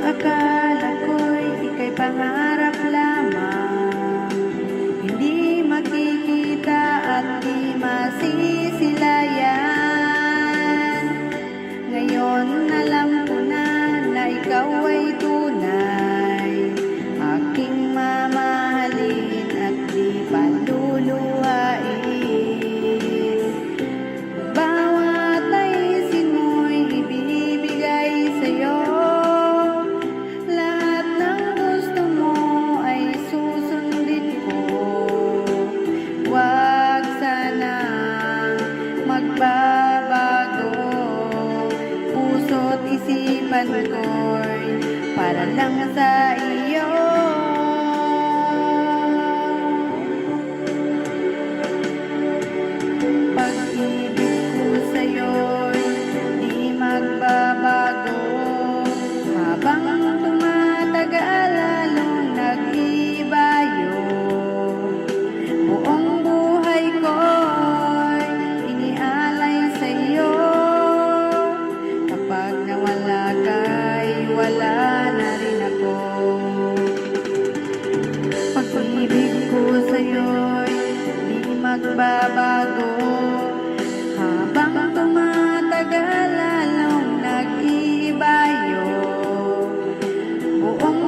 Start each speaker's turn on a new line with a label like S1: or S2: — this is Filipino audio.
S1: Akala ko'y ika'y pangarap lamang, hindi makikita at di masisilayan. Ngayon alam ko na ikaw ay tunay, aking mamahalin at di paluluhain. Bawat naisin mo'y ibibigay sa'yo, magbabago. Puso't isipan ko'y para lang sa iyo. Pag-ibig ko sa'yo'y di magbabago, habang tumatagal lalong nag-iba yun. Buong buhay ko wala na rin ako. Pag-ibig ko sa'yo'y di magbabago, habang tumatagal lalong nag-iiba yun. Buong